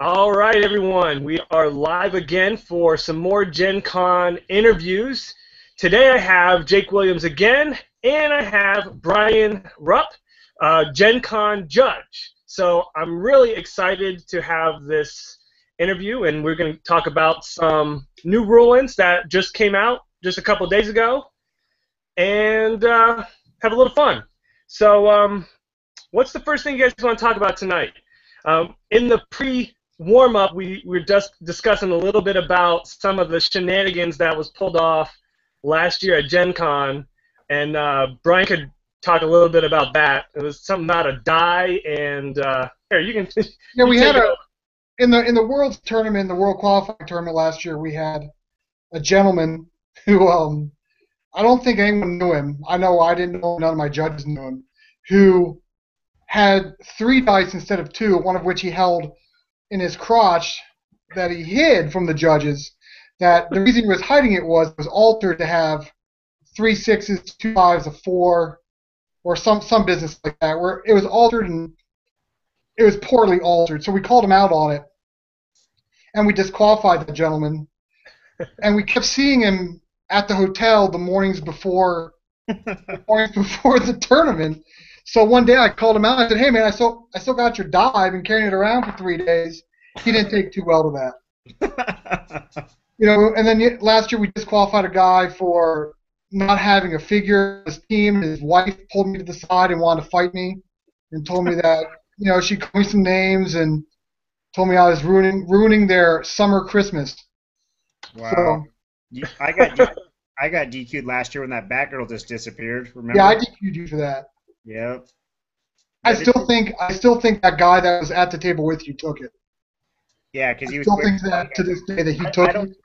All right, everyone. We are live again for some more GenCon interviews. Today I have Jake Williams again, and I have Brian Rupp, GenCon judge. So I'm really excited to have this interview, and we're going to talk about some new rulings that just came out just a couple days ago, and have a little fun. So what's the first thing you guys want to talk about tonight? In the warm-up, we were just discussing a little bit about some of the shenanigans that was pulled off last year at GenCon, and Brian could talk a little bit about that. It was something about a die, and here you can. Yeah, we had in the World's tournament, the World Qualifying tournament last year. We had a gentleman who I don't think anyone knew him. I know I didn't know. None of my judges knew him. Who had 3 dice instead of 2, one of which he held in his crotch that he hid from the judges. That the reason he was hiding it was altered to have 3 6s, 2 5s, a 4, or some business like that, where it was altered and it was poorly altered. So we called him out on it, and we disqualified the gentleman. And we kept seeing him at the hotel the mornings before the tournament. So one day I called him out and I said, "Hey man, I still got your die. I've been carrying it around for 3 days." He didn't take too well to that. And then last year we disqualified a guy for not having a figure on his team. His wife pulled me to the side and wanted to fight me and told me that, she called me some names and told me I was ruining their summer Christmas. Wow. So, I got DQ'd last year when that Batgirl just disappeared. Remember? Yeah, I DQ'd you for that. Yep. I still think that guy that was at the table with you took it. Yeah, because he was. I still think that to this day that he took it.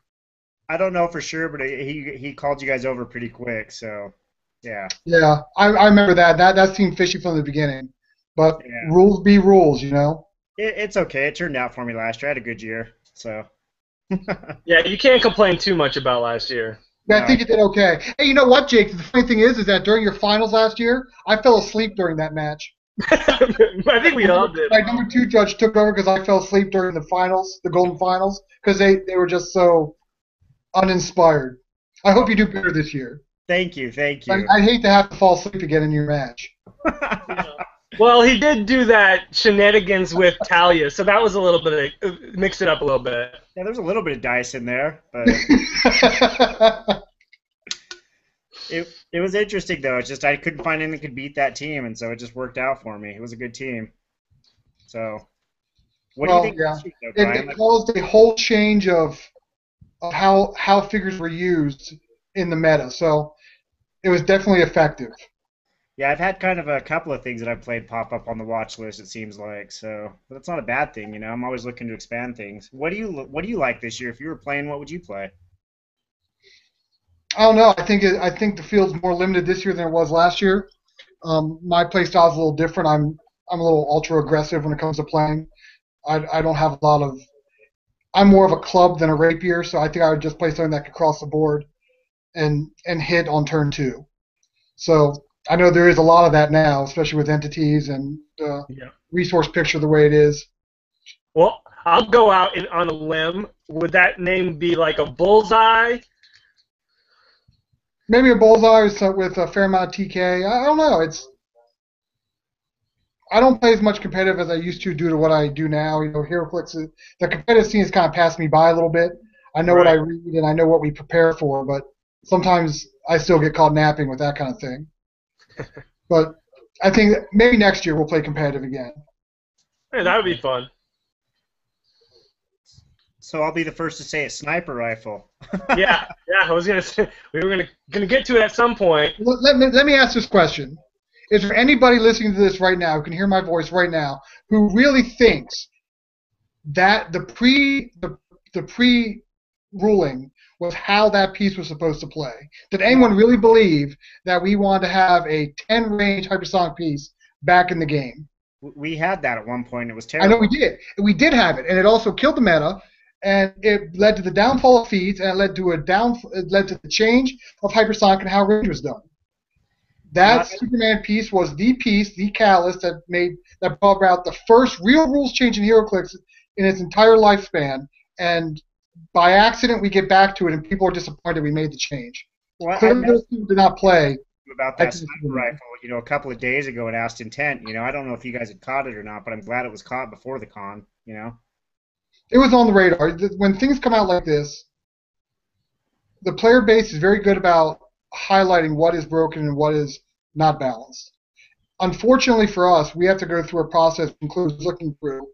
I don't know for sure, but he called you guys over pretty quick. So, yeah. Yeah, I remember that. That seemed fishy from the beginning, but yeah. Rules be rules, It's okay. It turned out for me last year. I had a good year, so. Yeah, you can't complain too much about last year. Yeah, I think you did okay. Hey, you know what, Jake? The funny thing is that during your finals last year, I fell asleep during that match. I think we all did. My number 2 judge took over because I fell asleep during the finals, the Golden Finals, because they were just so uninspired. I hope you do better this year. Thank you. I hate to have to fall asleep again in your match. Well, he did do that shenanigans with Talia, so that was a little bit mixed it up a little bit. Yeah, there's a little bit of dice in there, but it was interesting though. It's just I couldn't find anything that could beat that team, and so it just worked out for me. It was a good team. So, what do you think? Yeah. It caused a whole change of how figures were used in the meta, so it was definitely effective. Yeah, I've had kind of a couple of things that I've played pop up on the watch list, it seems like. So, but it's not a bad thing, I'm always looking to expand things. What do you like this year? If you were playing, what would you play? I don't know. I think the field's more limited this year than it was last year. My play style is a little different. I'm a little ultra aggressive when it comes to playing. I don't have a lot of. I'm more of a club than a rapier, so I think I would just play something that could cross the board and hit on turn 2. So. I know there is a lot of that now, especially with entities and resource picture the way it is. Well, I'll go out on a limb. Would that name be like a bullseye? Maybe a bullseye with a fair amount of TK. I don't know. I don't play as much competitive as I used to due to what I do now. HeroClix, the competitive scene has kind of passed me by a little bit. I know what I read and I know what we prepare for, but sometimes I still get caught napping with that kind of thing. But I think maybe next year we'll play competitive again. Hey, that would be fun. So I'll be the first to say a sniper rifle. yeah. I was gonna say we were gonna get to it at some point. Let me ask this question: is there anybody listening to this right now who can hear my voice right now who really thinks that the pre ruling was how that piece was supposed to play? Did anyone really believe that we wanted to have a 10-range hypersonic piece back in the game? We had that at one point. It was terrible. I know we did. We did have it, and it also killed the meta, and it led to the downfall of feeds, and it led to the change of hypersonic and how range was done. That Superman piece was the piece, the catalyst that brought about the first real rules change in HeroClix in its entire lifespan, and by accident we get back to it, and people are disappointed we made the change. Well, I Clearly, those people did not play. about I that think it's sniper rifle, a couple of days ago at Asked Intent. I don't know if you guys had caught it or not, but I'm glad it was caught before the con. It was on the radar. When things come out like this, the player base is very good about highlighting what is broken and what is not balanced. Unfortunately for us, we have to go through a process that includes looking through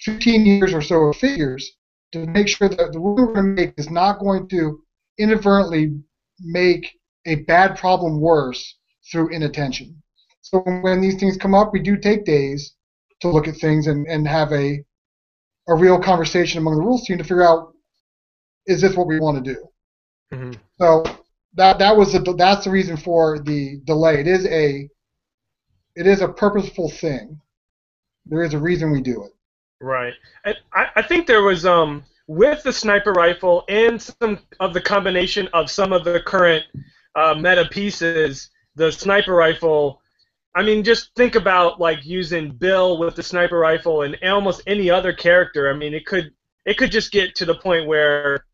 15 years or so of figures to make sure that the rule we're going to make is not going to inadvertently make a bad problem worse through inattention. So when these things come up, we do take days to look at things and have a real conversation among the rules team to figure out, is this what we want to do? Mm-hmm. So that's the reason for the delay. It is a purposeful thing. There is a reason we do it. Right. I think there was with the sniper rifle and some of the combination of some of the current meta pieces, the sniper rifle. I mean, just think about like using Bill with the sniper rifle and almost any other character. I mean, it could just get to the point where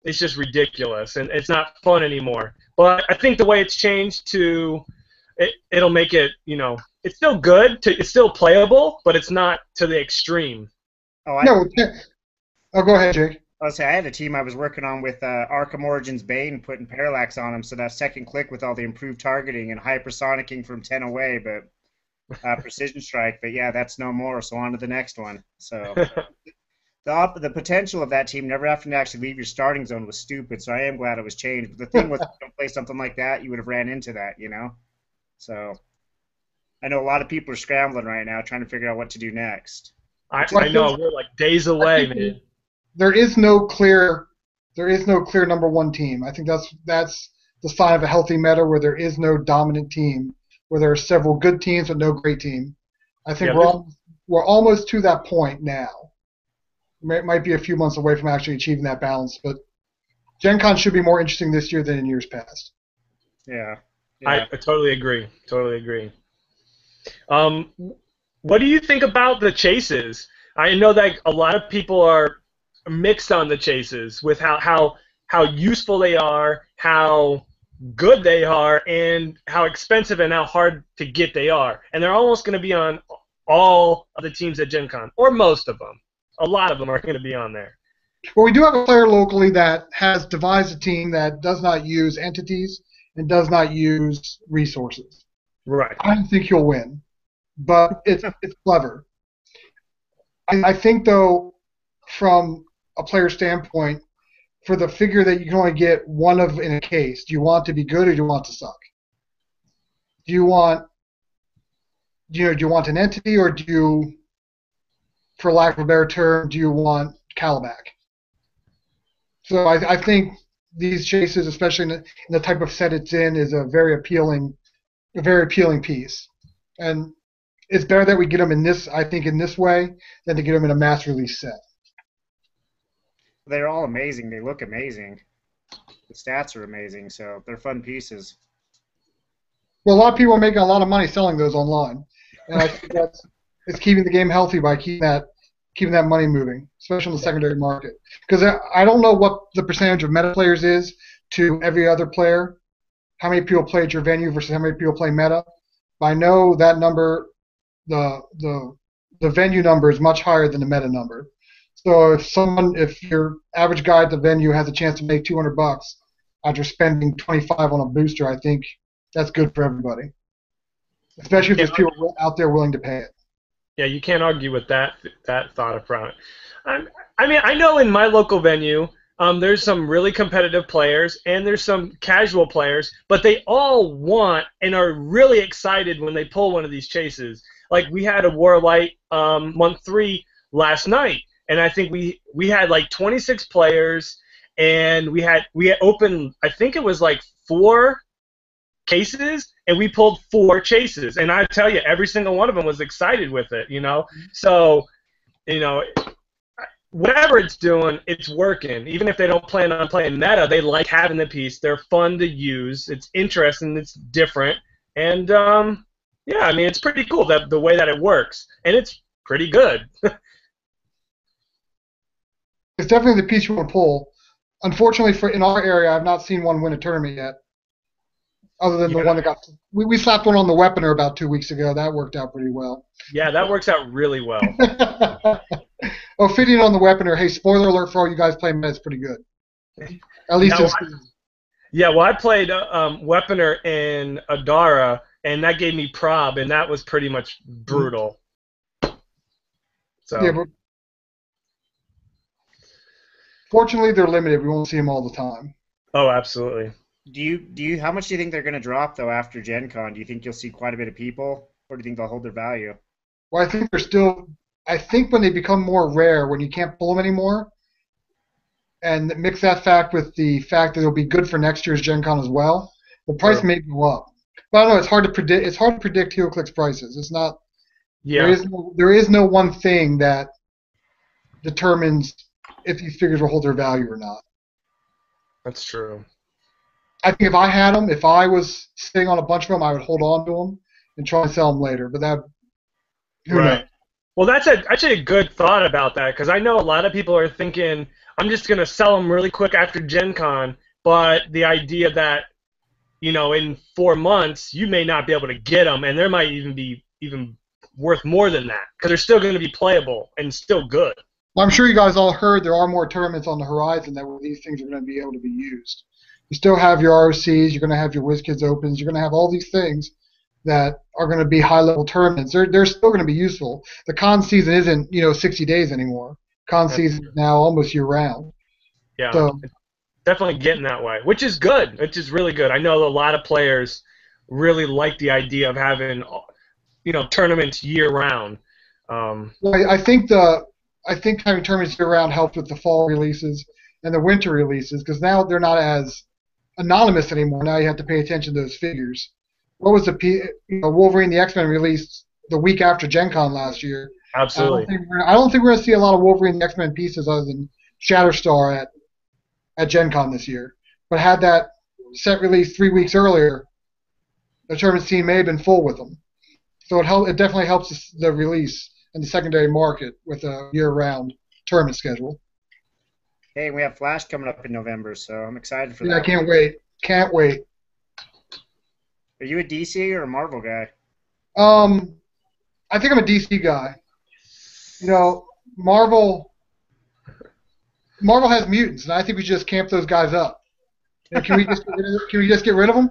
it's just ridiculous and it's not fun anymore. But I think the way it's changed it'll make it, it's still good, it's still playable, but it's not to the extreme. Go ahead, Jake. I had a team I was working on with Arkham Origins Bane, putting parallax on them, so that second click with all the improved targeting and hypersonicking from 10 away, but precision strike. But yeah, that's no more, so on to the next one. So the potential of that team never having to actually leave your starting zone was stupid, so I am glad it was changed. But the thing was, if you don't play something like that, you would have ran into that, So I know a lot of people are scrambling right now trying to figure out what to do next. I know, we're like days away, man. There is no clear number one team. I think that's the sign of a healthy meta where there is no dominant team, where there are several good teams but no great team. I think we're almost to that point now. It might be a few months away from actually achieving that balance, but GenCon should be more interesting this year than in years past. Yeah. I totally agree. Totally agree. What do you think about the chases? I know that a lot of people are mixed on the chases with how useful they are, how good they are, and how expensive and how hard to get they are. And they're almost going to be on all of the teams at GenCon, or most of them. A lot of them are going to be on there. Well, we do have a player locally that has devised a team that does not use entities and does not use resources. Right. I don't think he'll win, but it's clever. I think, though, from a player standpoint, for the figure that you can only get one of in a case, do you want to be good or do you want to suck? Do you want an entity, or do you, for lack of a better term, do you want Calabac? So I think these chases, especially in the type of set it's in, is a very appealing piece. And it's better that we get them in this way than to get them in a mass release set. They're all amazing. They look amazing. The stats are amazing, so they're fun pieces. Well, a lot of people are making a lot of money selling those online, and I think it's keeping the game healthy by keeping that money moving, especially in the secondary market. Because I don't know what the percentage of meta players is to every other player, how many people play at your venue versus how many people play meta. But I know that number, the venue number is much higher than the meta number. So if your average guy at the venue has a chance to make $200 after spending 25 on a booster, I think that's good for everybody, especially if there's people out there willing to pay it. Yeah, you can't argue with that thought up front. I mean, I know in my local venue, there's some really competitive players and there's some casual players, but they all want and are really excited when they pull one of these chases. Like we had a Warlight month 3 last night, and I think we had like 26 players, and we had opened, I think it was like 4 cases, and we pulled 4 chases, and I tell you, every single one of them was excited with it, So, whatever it's doing, it's working. Even if they don't plan on playing meta, they like having the piece. They're fun to use. It's interesting. It's different, and yeah, I mean, it's pretty cool the way that it works, and it's pretty good. It's definitely the piece you want to pull. Unfortunately, for in our area, I've not seen one win a tournament yet, other than the Yeah. one that got. We slapped one on the Weaponer about 2 weeks ago. That worked out pretty well. Yeah, that works out really well. Oh, fitting on the Weaponer. Hey, spoiler alert for all you guys playing It's pretty good. At least Yeah, it's. well, I played Weaponer in Adara, and that gave me prob, and that was pretty much brutal. So. Yeah, but fortunately, they're limited. We won't see them all the time. Oh, absolutely. How much do you think they're going to drop though after Gen Con? Do you think you'll see quite a bit of people, or do you think they'll hold their value? Well, I think they're still. I think when they become more rare, when you can't pull them anymore, and mix that fact with the fact that it'll be good for next year's Gen Con as well, the price may go up. But I don't know. It's hard to predict. It's hard to predict HeroClix prices. It's not. Yeah. There is no one thing that determines if these figures will hold their value or not. That's true. I think if I had them, if I was sitting on a bunch of them, I would hold on to them and try and sell them later. But who knows? Well, that's actually a good thought about that, because I know a lot of people are thinking, I'm just going to sell them really quick after Gen Con, but the idea that, in 4 months, you may not be able to get them, and there might even be worth more than that, because they're still going to be playable and still good. Well, I'm sure you guys all heard there are more tournaments on the horizon where these things are going to be able to be used. You still have your ROCs, you're going to have your WizKids Opens, you're going to have all these things that are going to be high-level tournaments. They're still going to be useful. The con season isn't 60 days anymore. Con season is now almost year-round. Yeah, so, definitely getting that way, which is good. Which is really good. I know a lot of players really like the idea of having tournaments year-round. Well, I think having tournaments year-round helps with the fall releases and the winter releases, because now they're not as anonymous anymore. Now you have to pay attention to those figures. What was Wolverine the X-Men released the week after Gen Con last year? Absolutely. I don't think we're going to see a lot of Wolverine the X-Men pieces other than Shatterstar at Gen Con this year. But had that set released 3 weeks earlier, the tournament scene may have been full with them. So it definitely helps the release and the secondary market with a year-round tournament schedule. Hey, we have Flash coming up in November, so I'm excited for that. Yeah, I can't wait. Can't wait. Are you a DC or a Marvel guy? I think I'm a DC guy. Marvel has mutants, and I think we just camp those guys up. Can we just get rid of them?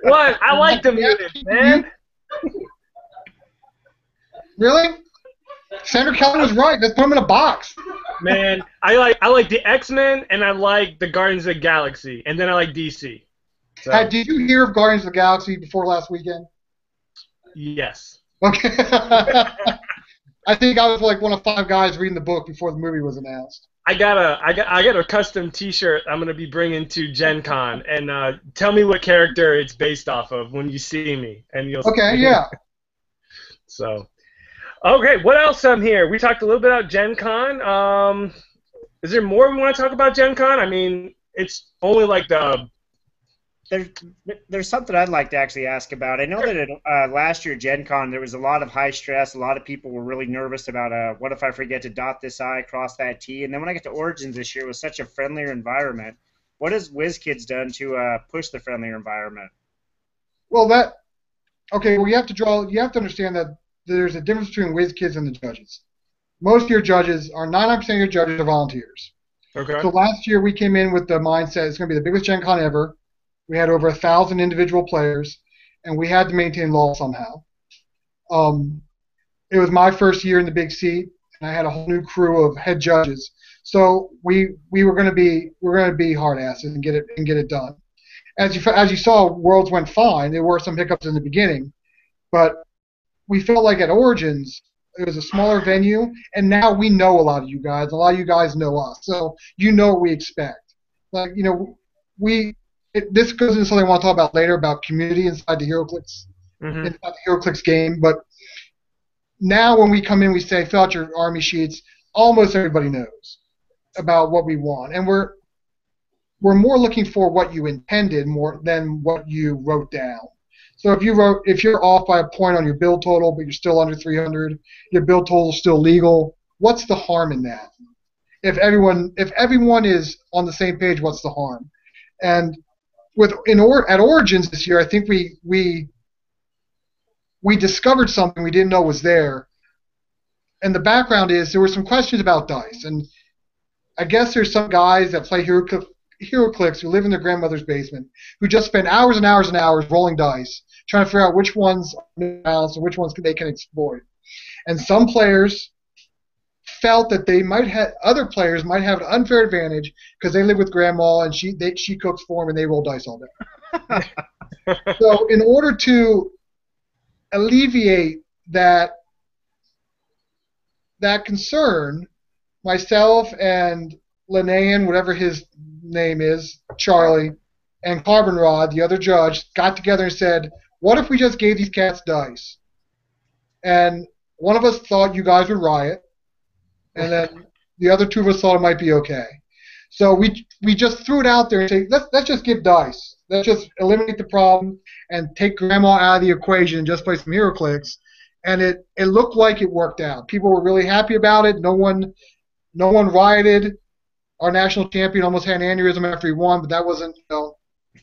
What? I like the mutants, man. Really? Sandra Kelly was right. Let's put them in a box. Man, I like the X-Men, and I like the Guardians of the Galaxy, and then I like DC. So. Did you hear of Guardians of the Galaxy before last weekend? Yes. Okay. I think I was like one of 5 guys reading the book before the movie was announced. I got a custom T-shirt I'm gonna be bringing to Gen Con, and tell me what character it's based off of when you see me, and you'll. Okay. Yeah. So. Okay, what else here? We talked a little bit about Gen Con. Is there more we want to talk about Gen Con? I mean, it's only like the... There's something I'd like to actually ask about. I know that last year Gen Con there was a lot of high stress. A lot of people were really nervous about what if I forget to dot this I, cross that T. And then when I get to Origins this year, it was such a friendlier environment. What has WizKids done to push the friendlier environment? Well, you have to understand that there's a difference between WizKids and the judges. Most of your judges 99% of your judges are volunteers. Okay. So last year we came in with the mindset it's going to be the biggest Gen Con ever. We had over 1,000 individual players, and we had to maintain law somehow. It was my first year in the big seat, and I had a whole new crew of head judges. So we were going to be hard asses and get it done. As you saw, Worlds went fine. There were some hiccups in the beginning, but we felt like at Origins it was a smaller venue, and now we know a lot of you guys. A lot of you guys know us, so you know what we expect. This goes into something I want to talk about later about community inside the HeroClix, inside the HeroClix game. But now when we come in, we say, fill out your army sheets. Almost everybody knows about what we want, and we're more looking for what you intended more than what you wrote down. So if you're off by a point on your build total, but you're still under 300, your build total is still legal. What's the harm in that? if everyone is on the same page, what's the harm? And at Origins this year, I think we discovered something we didn't know was there. And the background is there were some questions about dice, and I guess there's some guys that play HeroClix who live in their grandmother's basement who just spend hours and hours and hours rolling dice, trying to figure out which ones are balanced and which ones they can exploit. And some players felt that other players might have an unfair advantage because they live with grandma and she cooks for them and they roll dice all day. So in order to alleviate that concern, myself and Linnaean, whatever his name is, Charlie, and Carbon Rod, the other judge, got together and said, what if we just gave these cats dice? And one of us thought you guys would riot, and then the other two of us thought it might be okay. So we just threw it out there and said, let's just give dice. Let's just eliminate the problem and take Grandma out of the equation and just play some HeroClix. And it looked like it worked out. People were really happy about it. No one rioted. Our national champion almost had an aneurysm after he won, but that wasn't,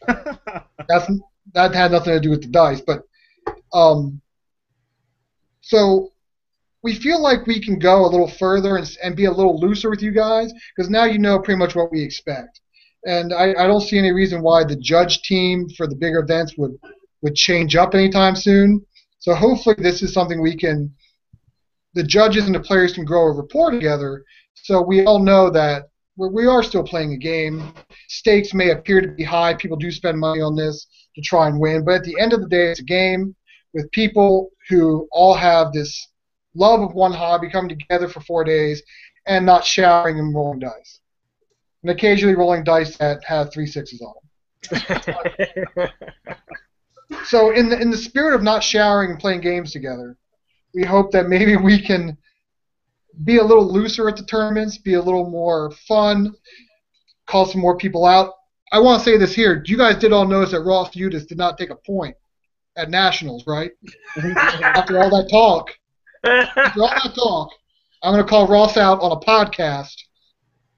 that had nothing to do with the dice. But so we feel like we can go a little further and be a little looser with you guys because now you know pretty much what we expect. And I don't see any reason why the judge team for the bigger events would change up anytime soon. So hopefully this is something the judges and the players can grow a rapport together so we all know that we are still playing a game. Stakes may appear to be high. People do spend money on this to try and win. But at the end of the day, it's a game with people who all have this love of one hobby coming together for 4 days and not showering and rolling dice. And occasionally rolling dice that have 3 6s on them. So in the spirit of not showering and playing games together, we hope that maybe we can be a little looser at the tournaments, be a little more fun, call some more people out. I want to say this here. You guys did all notice that Ross Udis did not take a point at Nationals, right? After all that talk, I'm going to call Ross out on a podcast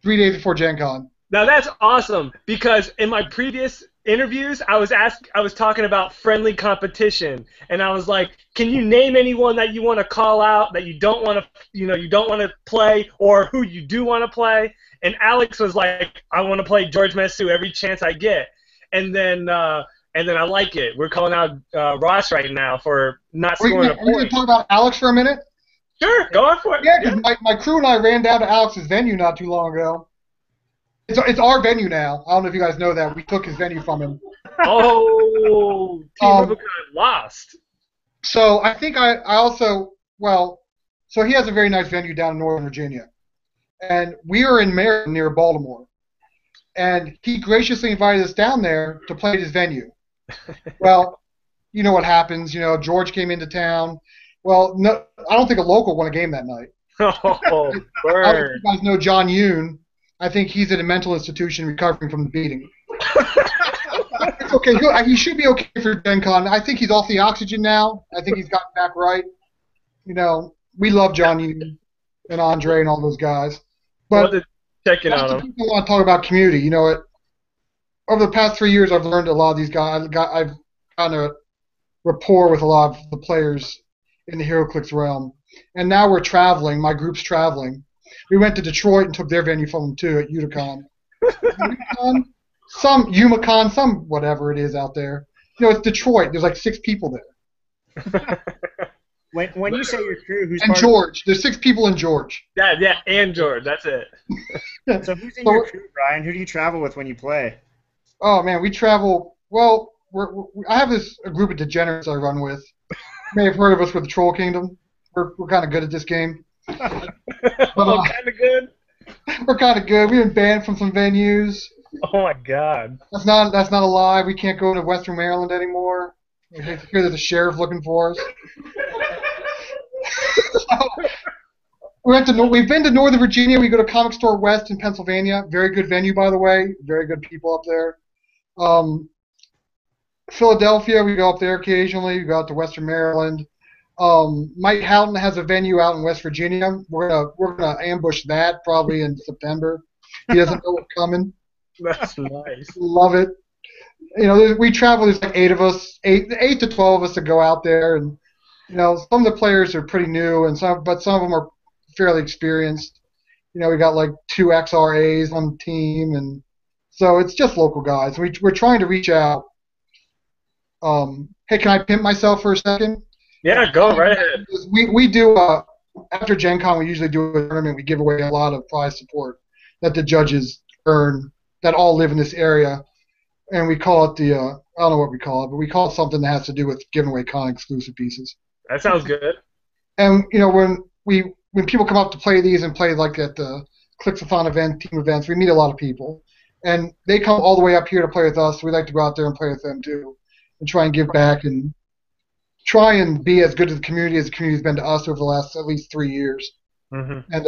3 days before GenCon. Now that's awesome because in my previous interviews, I was talking about friendly competition, and I was like, "Can you name anyone that you want to call out that you don't want to play, or who you do want to play?" And Alex was like, "I want to play George Messu every chance I get." And then I like it. We're calling out Ross right now for not scoring a point. Are we going to talk about Alex for a minute? Sure, go on for it. Yeah, because my crew and I ran down to Alex's venue not too long ago. It's our venue now. I don't know if you guys know that. We took his venue from him. Oh, Team Rubicon lost. So I think I also, so he has a very nice venue down in Northern Virginia. And we are in Maryland near Baltimore. And he graciously invited us down there to play at his venue. Well, you know what happens. George came into town. Well, no, I don't think a local won a game that night. Oh, burn. I don't know if you guys know John Yoon. I think he's at a mental institution recovering from the beating. It's okay. He should be okay for GenCon. I think he's off the oxygen now. I think he's gotten back right. We love John Yoon and Andre and all those guys. But check it out. People want to talk about community. You know what? Over the past 3 years, I've learned a lot of these guys. I've gotten a rapport with a lot of the players in the HeroClix realm. And now we're traveling. My group's traveling. We went to Detroit and took their venue from them, too, at Uticon. Umicon, some whatever it is out there. It's Detroit. There's like 6 people there. When you say your crew, who's and George. There's 6 people in George. Yeah, and George. That's it. So who's in your crew, Brian? Who do you travel with when you play? Oh, man, we travel. Well, I have a group of degenerates I run with. You may have heard of us with the Troll Kingdom. We're kind of good at this game. Kind of good? We're kind of good. We've been banned from some venues. Oh, my God. That's not a lie. We can't go to Western Maryland anymore. We hear there's a sheriff looking for us. We've been to Northern Virginia. We go to Comic Store West in Pennsylvania. Very good venue, by the way. Very good people up there. Philadelphia, we go up there occasionally. We go out to Western Maryland. Mike Houghton has a venue out in West Virginia. We're gonna ambush that probably in September. He doesn't know what's coming. That's nice. Love it. We travel. There's like 8 to 12 of us to go out there, and some of the players are pretty new, but some of them are fairly experienced. We got like 2 XRAs on the team, and so it's just local guys. We're trying to reach out. Hey, can I pimp myself for a second? Yeah, go right ahead. We do after GenCon, we usually do a tournament. We give away a lot of prize support that the judges earn that all live in this area, and we call it I don't know what we call it, but we call it something that has to do with giving away con exclusive pieces. That sounds good. And when people come up to play these and play like at the Clicksathon event, team events, we meet a lot of people, and they come all the way up here to play with us. So we like to go out there and play with them too, and try and give back and try and be as good to the community as the community's been to us over the last at least 3 years. Mm-hmm. And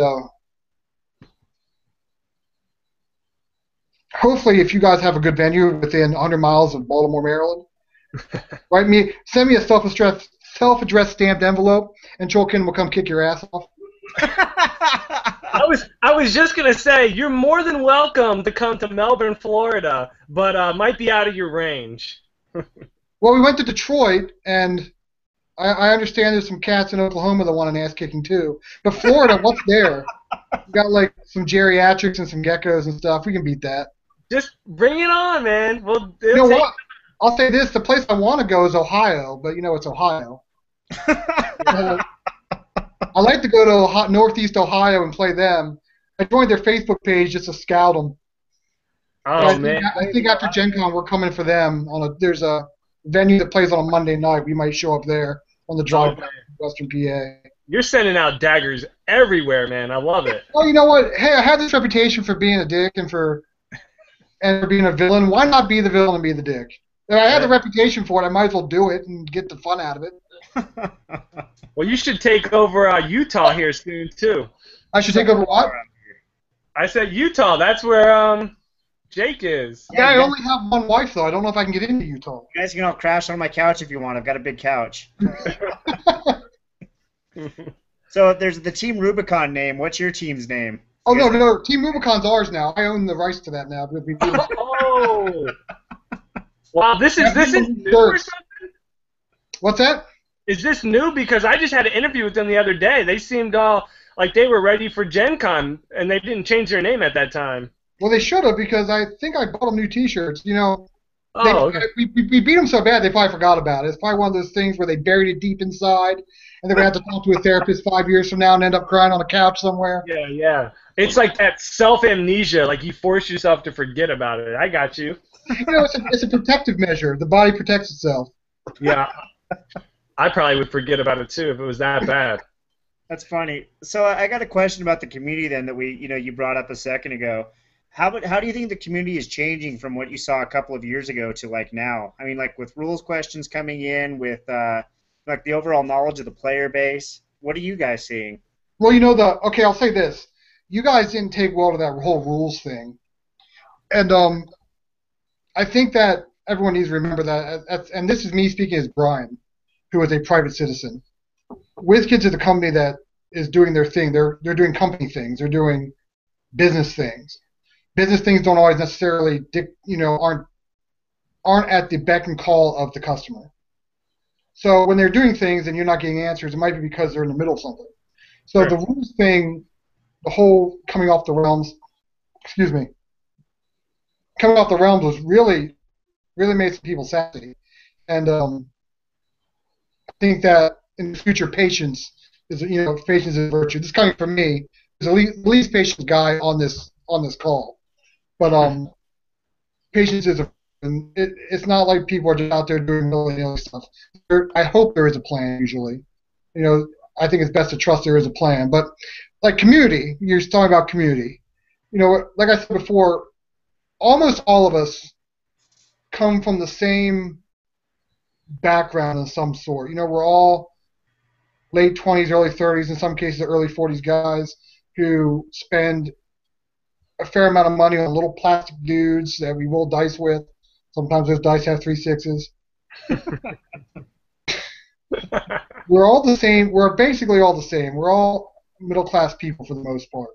hopefully, if you guys have a good venue within 100 miles of Baltimore, Maryland, send me a self-addressed stamped envelope, and Cholkin will come kick your ass off. I was just gonna say you're more than welcome to come to Melbourne, Florida, but might be out of your range. Well, we went to Detroit, and I understand there's some cats in Oklahoma that want an ass kicking too. But Florida, what's there? We got like some geriatrics and some geckos and stuff. We can beat that. Just bring it on, man. You know what? I'll say this: the place I want to go is Ohio, but it's Ohio. I like to go to Northeast Ohio and play them. I joined their Facebook page just to scout them. Oh, man. I think after GenCon we're coming for them. There's a venue that plays on a Monday night. We might show up there on the drive to Western PA. You're sending out daggers everywhere, man. I love it. Well, you know what? Hey, I had this reputation for being a dick and for being a villain. Why not be the villain and be the dick? If I had the reputation for it, I might as well do it and get the fun out of it. Well, you should take over Utah here soon, too. I should take over what? I said Utah. That's where Jake is. Yeah, I only have one wife, though. I don't know if I can get into Utah. You guys can all crash on my couch if you want. I've got a big couch. So there's the Team Rubicon name. What's your team's name? Oh, no. Team Rubicon's ours now. I own the rights to that now. Oh. Wow, this is new or something? What's that? Is this new? Because I just had an interview with them the other day. They seemed all like they were ready for GenCon, and they didn't change their name at that time. Well, they should have, because I think I bought them new T-shirts. Okay. We beat them so bad they probably forgot about it. It's probably one of those things where they buried it deep inside, and they're going to have to talk to a therapist 5 years from now and end up crying on a couch somewhere. Yeah. It's like that self-amnesia, like you force yourself to forget about it. I got you. It's a protective measure. The body protects itself. Yeah. I probably would forget about it, too, if it was that bad. That's funny. So I got a question about the community then that you brought up a second ago. How do you think the community is changing from what you saw a couple of years ago to like now? I mean, like with rules questions coming in, with like the overall knowledge of the player base. What are you guys seeing? Well, okay, I'll say this. You guys didn't take well to that whole rules thing. And I think that everyone needs to remember that, and this is me speaking as Brian, who is a private citizen. WizKids is a company that is doing their thing. They're doing company things. They're doing business things. Business things don't always necessarily, aren't at the beck and call of the customer. So when they're doing things and you're not getting answers, it might be because they're in the middle of something. So Sure. The rules thing, the whole coming off the realms was really made some people sassy. And I think that in the future, patience is a virtue. This is coming from me. There's the least patient guy on this call. But patience is it's not like people are just out there doing willy-nilly stuff. I hope there is a plan usually. I think it's best to trust there is a plan. But like community, you're talking about community. Like I said before, almost all of us come from the same background of some sort. We're all late 20s, early 30s, in some cases early 40s guys who spend a fair amount of money on little plastic dudes that we roll dice with. Sometimes those dice have 3 6s. we're all the same. We're basically all the same. We're all middle-class people for the most part,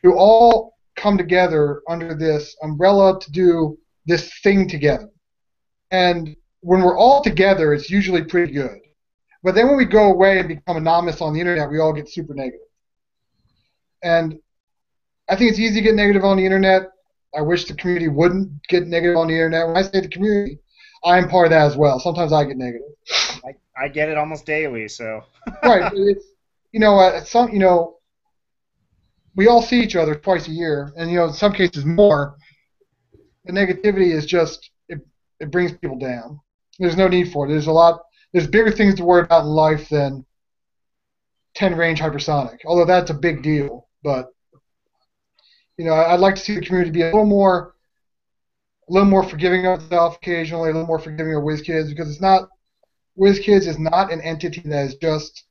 who all come together under this umbrella to do this thing together. And when we're all together, it's usually pretty good. But then when we go away and become anonymous on the internet, we all get super negative. And I think it's easy to get negative on the internet. I wish the community wouldn't get negative on the internet. When I say the community, I am part of that as well. Sometimes I get negative. I get it almost daily, so. Right. It's, we all see each other twice a year, and in some cases more. The negativity is just it brings people down. There's no need for it. There's bigger things to worry about in life than 10 range hypersonic. Although that's a big deal, but I'd like to see the community be a little more forgiving of itself occasionally, a little more forgiving of WizKids, because WizKids is not an entity that is just.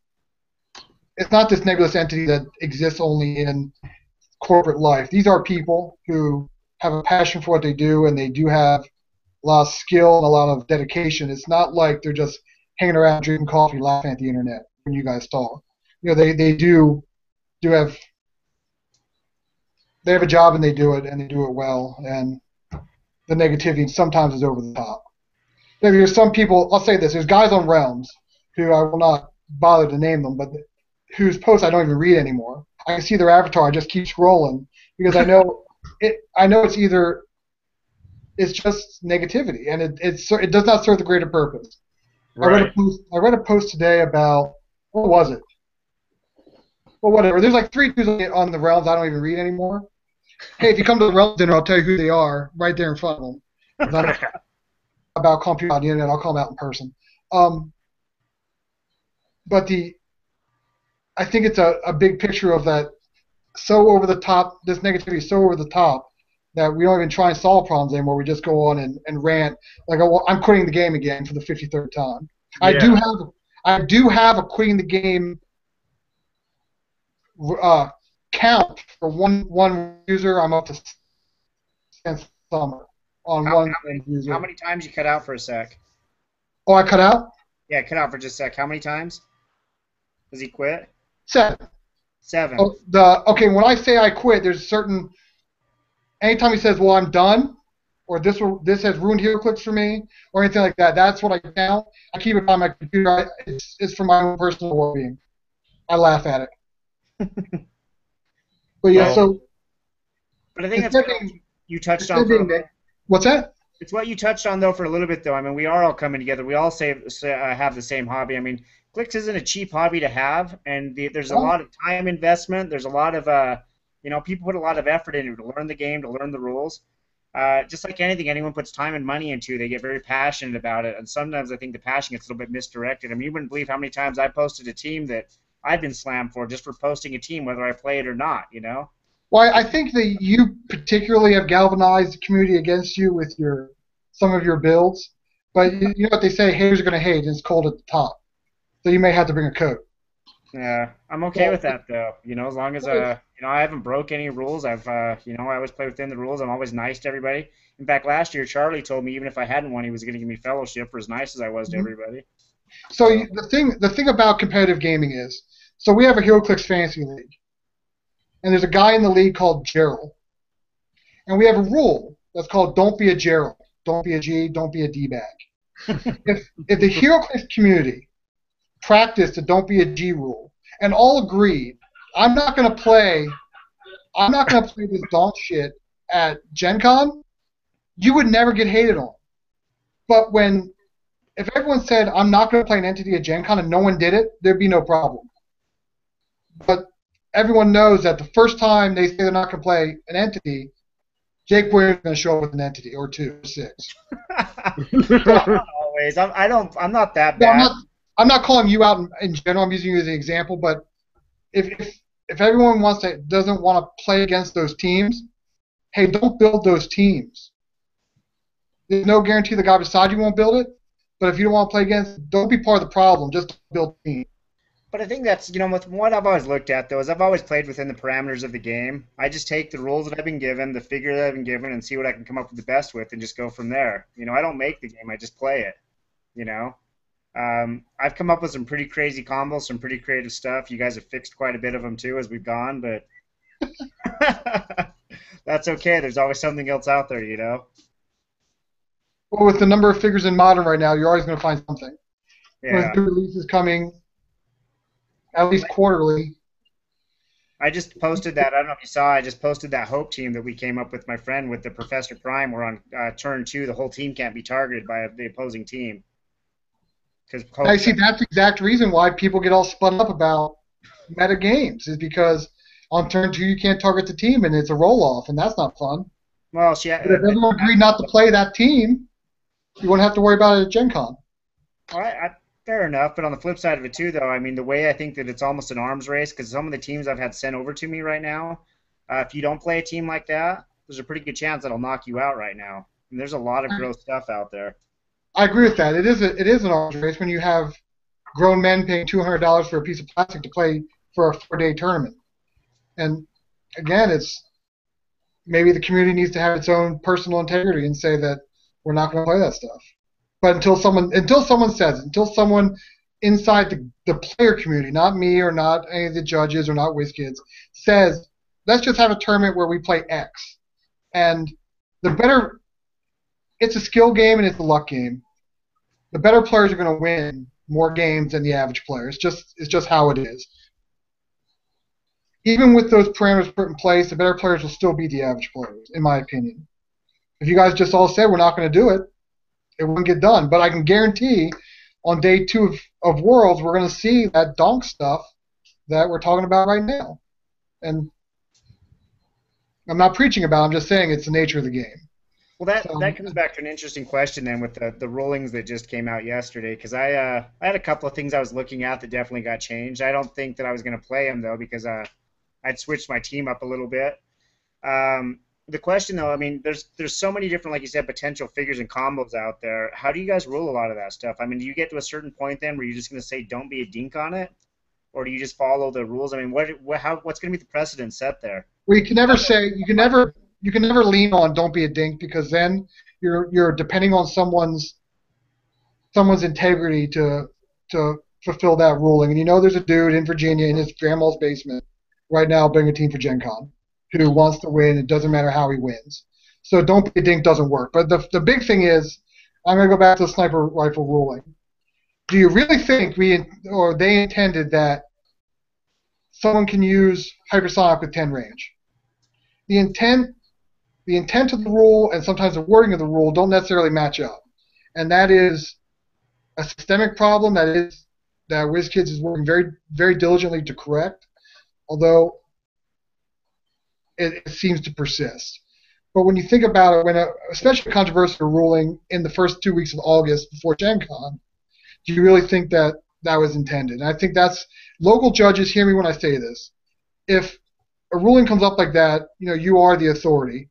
It's not this nebulous entity that exists only in corporate life. These are people who have a passion for what they do, and they do have a lot of skill and a lot of dedication. It's not like they're just hanging around drinking coffee, laughing at the internet when you guys talk. They do have a job, and they do it well. And the negativity sometimes is over the top. There's some people. I'll say this: there's guys on Realms who I will not bother to name them, but whose posts I don't even read anymore. I can see their avatar. I just keep scrolling because I know it's just negativity, and it does not serve the greater purpose. Right. I read a post today about what was it? Well, whatever. There's like 3 dudes on the Realms I don't even read anymore. Hey, if you come to the Realms dinner, I'll tell you who they are right there in front of them. About calling people on the internet, I'll call them out in person. But I think it's a big picture of that so over the top, this negativity is so over the top that we don't even try and solve problems anymore. We just go on and rant like, oh, well, I'm quitting the game again for the 53rd time. Yeah. I do have a quitting the game count for one user. I'm up to since summer on one user. How many times you cut out for a sec? Oh, I cut out? Yeah, cut out for just a sec. How many times? Does he quit? 7. 7. Oh, okay, when I say I quit, there's certain. Anytime he says, "Well, I'm done," or "This has ruined HeroClix for me," or anything like that, that's what I count. I keep it on my computer. It's for my own personal well-being. I laugh at it. But yeah, But I think that's what you touched on. What's that? It's what you touched on though for a little bit though. I mean, we are all coming together. We all have the same hobby. I mean, Clicks isn't a cheap hobby to have, and there's a lot of time investment. There's a lot of people put a lot of effort into it to learn the game, to learn the rules. Just like anything, anyone puts time and money into, they get very passionate about it. And sometimes I think the passion gets a little bit misdirected. I mean, you wouldn't believe how many times I posted a team that I've been slammed for just for posting a team, whether I play it or not. Well, I think that you particularly have galvanized the community against you with some of your builds. But you know what they say, haters are going to hate, and it's cold at the top. So you may have to bring a coat. Yeah, I'm okay with that though. As long as I haven't broke any rules. I always play within the rules. I'm always nice to everybody. In fact, last year Charlie told me even if I hadn't won, he was going to give me fellowship for as nice as I was to everybody. So the thing about competitive gaming is, so we have a HeroClix Fantasy League, and there's a guy in the league called Gerald, and we have a rule that's called "Don't be a Gerald, don't be a G, don't be a D-bag." if the HeroClix community practiced the "Don't be a G" rule and all agreed, I'm not going to play this donk shit at GenCon, you would never get hated on. But if everyone said, I'm not going to play an entity at GenCon and no one did it, there'd be no problem. But everyone knows that the first time they say they're not going to play an entity, Jake Williams is going to show up with an entity or 2 or 6. Not always. I'm not that bad. I'm not calling you out in general. I'm using you as an example. But if everyone doesn't want to play against those teams, hey, don't build those teams. There's no guarantee the guy beside you won't build it. But if you don't want to play against, don't be part of the problem. Just build a team. But I think that's, with what I've always looked at, though, is I've always played within the parameters of the game. I just take the rules that I've been given, the figure that I've been given, and see what I can come up with the best with and just go from there. I don't make the game. I just play it, I've come up with some pretty crazy combos, some pretty creative stuff. You guys have fixed quite a bit of them too as we've gone, but that's okay. There's always something else out there, you know? Well, with the number of figures in Modern right now, you're always going to find something. Yeah. With new releases coming at least quarterly. I just posted that. I don't know if you saw. I just posted that Hope team that we came up with my friend with the Professor Prime. We're on turn 2. The whole team can't be targeted by the opposing team. I see that's the exact reason why people get all spun up about meta games is because on turn 2 you can't target the team and it's a roll-off, and that's not fun. Well, but if everyone agreed not to play that team, you wouldn't have to worry about it at GenCon. Fair enough, but on the flip side of it too, though, I mean, the way I think that it's almost an arms race, because some of the teams I've had sent over to me right now, if you don't play a team like that, there's a pretty good chance that'll knock you out right now. And there's a lot of gross stuff out there. I agree with that. It is an arms race when you have grown men paying $200 for a piece of plastic to play for a 4-day tournament. And again, it's maybe the community needs to have its own personal integrity and say that we're not going to play that stuff. But until someone says it, until someone inside the player community, not me or not any of the judges or not WizKids, says, let's just have a tournament where we play X. And it's a skill game and it's a luck game. The better players are going to win more games than the average player. It's just how it is. Even with those parameters put in place, the better players will still beat the average players, in my opinion. If you guys just all said we're not going to do it, it wouldn't get done. But I can guarantee on day 2 of Worlds, we're going to see that donk stuff that we're talking about right now. And I'm not preaching about it, I'm just saying it's the nature of the game. Well, that comes back to an interesting question then with the rulings that just came out yesterday, because I had a couple of things I was looking at that definitely got changed. I don't think that I was going to play them, though, because I'd switched my team up a little bit. The question, though, I mean, there's so many different, like you said, potential figures and combos out there. How do you guys rule a lot of that stuff? I mean, do you get to a certain point then where you're just going to say don't be a dink on it? Or do you just follow the rules? I mean, what's going to be the precedent set there? Well, you can never lean on don't be a dink, because then you're depending on someone's integrity to fulfill that ruling. And you know there's a dude in Virginia in his grandma's basement right now building a team for GenCon who wants to win. It doesn't matter how he wins. So don't be a dink doesn't work. But the big thing is, I'm going to go back to the sniper rifle ruling. Do you really think they intended that someone can use hypersonic with 10 range? The intent of the rule and sometimes the wording of the rule don't necessarily match up. And that is a systemic problem that WizKids is working very, very diligently to correct, although it seems to persist. But when you think about it, especially a controversial ruling in the first 2 weeks of August before GenCon, do you really think that was intended? And I think that's local judges. Hear me when I say this. If a ruling comes up like that, you are the authority.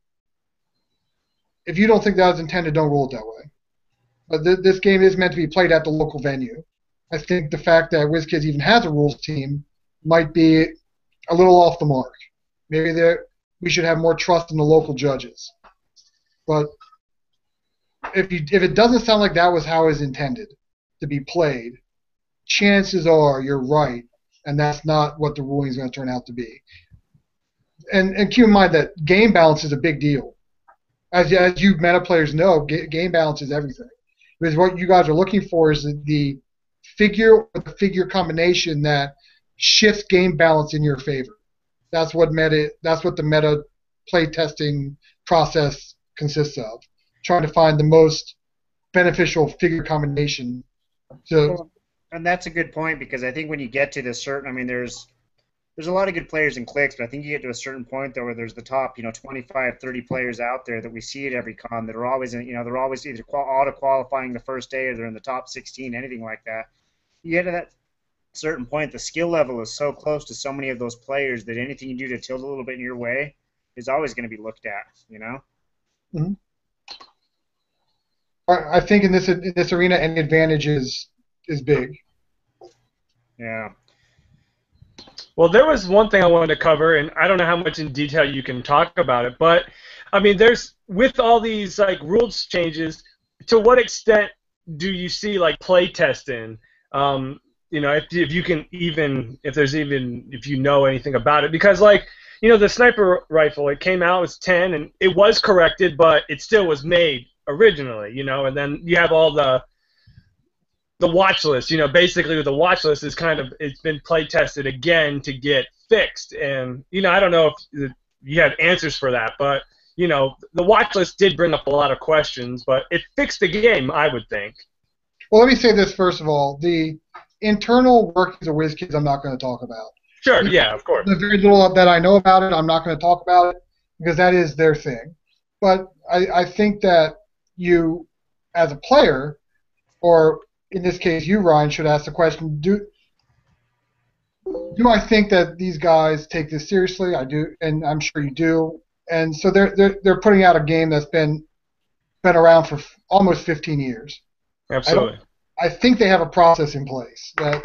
If you don't think that was intended, don't rule it that way. But this game is meant to be played at the local venue. I think the fact that WizKids even has a rules team might be a little off the mark. Maybe we should have more trust in the local judges. But if it doesn't sound like that was how it was intended to be played, chances are you're right, and that's not what the ruling is going to turn out to be. And keep in mind that game balance is a big deal. As you meta players know, game balance is everything. Because what you guys are looking for is the figure or the figure combination that shifts game balance in your favor. That's what the meta play testing process consists of. Trying to find the most beneficial figure combination. And that's a good point, because I think when you get to this certain, I mean, there's a lot of good players in cliques, but I think you get to a certain point though where there's the top, 25, 30 players out there that we see at every con that are always they're always either auto qualifying the first day or they're in the top 16, anything like that. You get to that certain point, the skill level is so close to so many of those players that anything you do to tilt a little bit in your way is always going to be looked at, Mm-hmm. I think in this arena, any advantage is big. Yeah. Well, there was one thing I wanted to cover, and I don't know how much in detail you can talk about it, but I mean, with all these rules changes, to what extent do you see like play testing? If you can even if you know anything about it, because like the sniper rifle, it came out as 10 and it was corrected, but it still was made originally, and then you have all the watch list. Basically the watch list is it's been play tested again to get fixed, and I don't know if you have answers for that, but the watch list did bring up a lot of questions, but it fixed the game, I would think. Well, let me say this first of all: the internal workings of WizKids, I'm not going to talk about. Sure, yeah, of course. The very little that I know about it, I'm not going to talk about it because that is their thing. But I think that you, as a player, or in this case you, Ryan, should ask the question: Do I think that these guys take this seriously? I do, and I'm sure you do. And so they're putting out a game that's been around for almost 15 years. Absolutely. I think they have a process in place that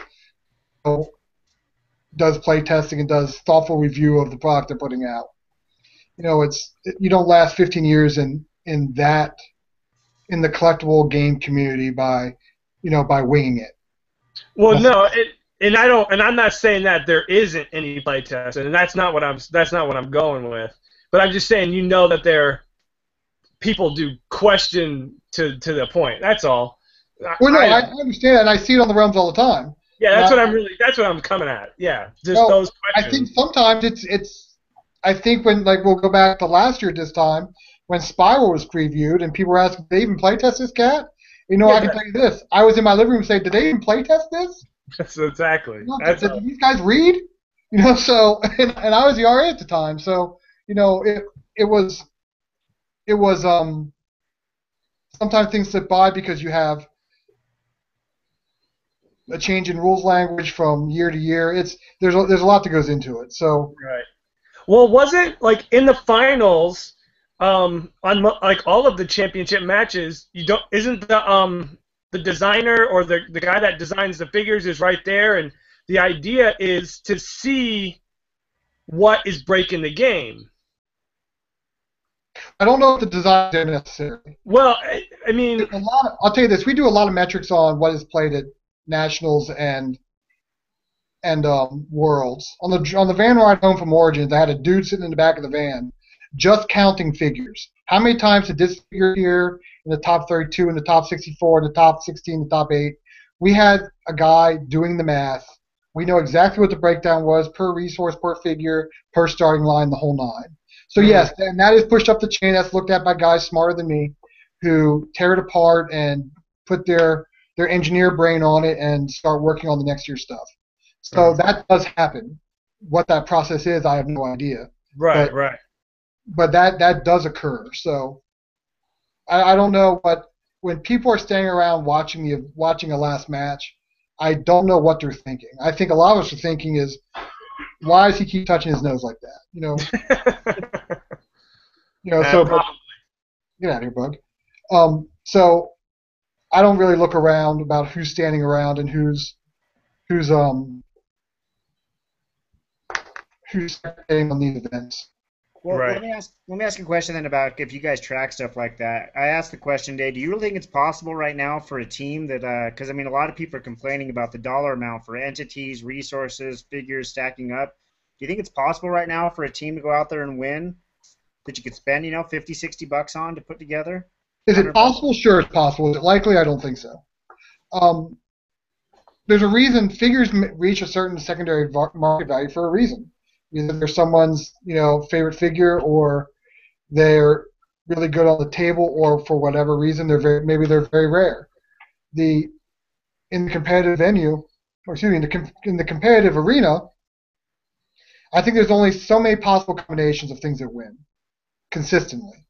does play testing and does thoughtful review of the product they're putting out. You don't last 15 years in the collectible game community by winging it. Well, no, I'm not saying that there isn't any play test, and that's not what I'm going with. But I'm just saying, that people do question to the point. That's all. Well, no, I understand that, and I see it on the realms all the time. Yeah, that's what I'm coming at. Yeah, just those questions. I think sometimes I think when, like, we'll go back to last year this time when Spiral was previewed and people were asking, did they even playtest this cat? I can tell you this. I was in my living room saying, did they even playtest this? That's exactly. Did these guys read? So and I was the RA at the time, so it was sometimes things slip by because you have a change in rules language from year to year. There's a lot that goes into it. So right. Well, wasn't like in the finals, on like all of the championship matches, isn't the designer or the guy that designs the figures is right there, and the idea is to see what is breaking the game. I don't know if the design is necessary. Well, I mean, I'll tell you this: we do a lot of metrics on what is played at nationals and worlds. On the van ride home from Origins, I had a dude sitting in the back of the van, just counting figures. How many times did this figure here in the top 32, in the top 64, in the top 16, the top 8? We had a guy doing the math. We know exactly what the breakdown was per resource, per figure, per starting line, the whole nine. So yes, and that is pushed up the chain. That's looked at by guys smarter than me who tear it apart and put their engineer brain on it and start working on the next year's stuff. So that does happen. What that process is, I have no idea. Right. But that does occur. So I don't know, but when people are standing around watching a last match, I don't know what they're thinking. I think a lot of us are thinking is, why does he keep touching his nose like that? So get out of here, bug. So I don't really look around about who's standing around and who's spectating on these events. Well, let me ask a question then about if you guys track stuff like that. I asked the question, Dave, do you really think it's possible right now for a team that, because I mean, a lot of people are complaining about the dollar amount for entities, resources, figures stacking up. Do you think it's possible right now for a team to go out there and win that you could spend, $50, $60 on to put together? Is it possible? Sure, it's possible. Is it likely? I don't think so. There's a reason figures reach a certain secondary market value for a reason. Either they're someone's favorite figure, or they're really good on the table, or for whatever reason maybe they're very rare. In the competitive venue, or excuse me, in the competitive arena, I think there's only so many possible combinations of things that win consistently.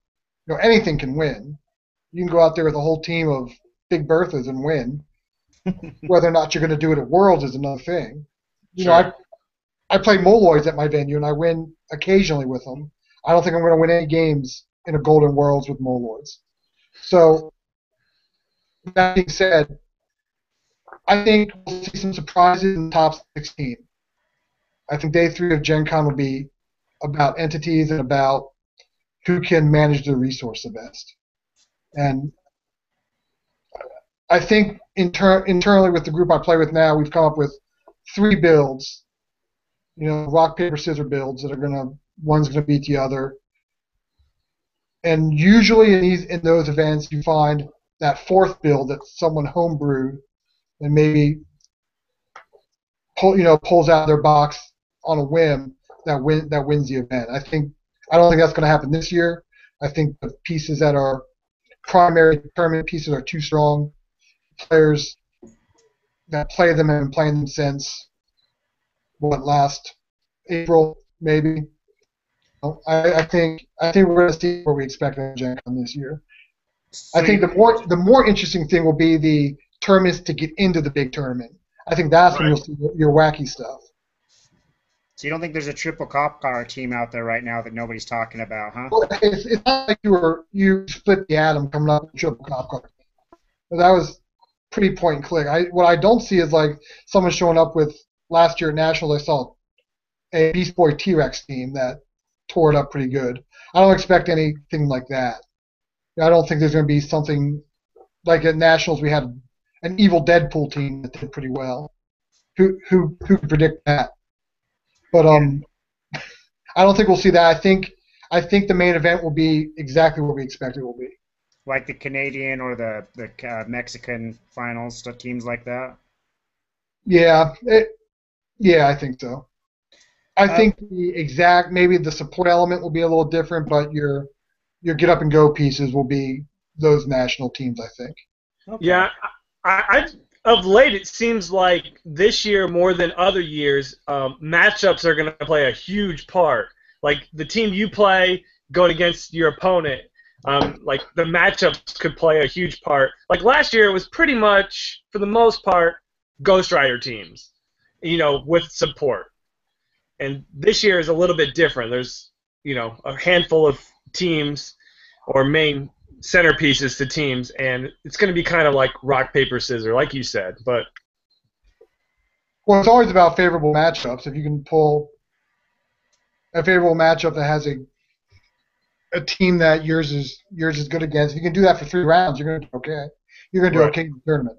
Anything can win. You can go out there with a whole team of Big Berthas and win. Whether or not you're going to do it at Worlds is another thing. Sure. I play Moloids at my venue, and I win occasionally with them. I don't think I'm going to win any games in a Golden Worlds with Moloids. So, that being said, I think we'll see some surprises in the top 16. I think Day 3 of GenCon will be about entities and about who can manage the resource the best. And I think internally with the group I play with now, we've come up with 3 builds. Rock paper scissors builds that are one's gonna beat the other. And usually in those events, you find that 4th build that someone homebrewed and maybe pulls out of their box on a whim that wins the event. I don't think that's going to happen this year. I think the pieces that are primary tournament pieces are too strong. Players that play them have been playing them since last April maybe. I think we're going to see what we expect in GenCon this year. So I think the more interesting thing will be the tournaments to get into the big tournament. I think that's when you'll see your wacky stuff. So you don't think there's a triple cop car team out there right now that nobody's talking about, huh? Well, it's not like you split the atom coming up with triple cop car. That was pretty point and click. What I don't see is like someone showing up with last year at Nationals. I saw a Beast Boy T-Rex team that tore it up pretty good. I don't expect anything like that. I don't think there's going to be something like at Nationals. We had an evil Deadpool team that did pretty well. Who could predict that? But I don't think we'll see that. I think the main event will be exactly what we expect it will be. Like the Canadian or the Mexican finals, teams like that? Yeah, I think so. I think maybe the support element will be a little different, but your get up and go pieces will be those national teams, I think. Okay. Yeah, of late it seems like this year more than other years, matchups are going to play a huge part. Like the team you play going against your opponent, like the matchups could play a huge part. Like last year it was pretty much, for the most part, Ghost Rider teams, with support. And this year is a little bit different. There's, a handful of teams or main centerpieces to teams, and it's going to be kind of like rock, paper, scissors, like you said. But it's always about favorable matchups. If you can pull a favorable matchup that has a team that yours is good against, if you can do that for 3 rounds, you're going to do okay. You're going to do okay in the tournament.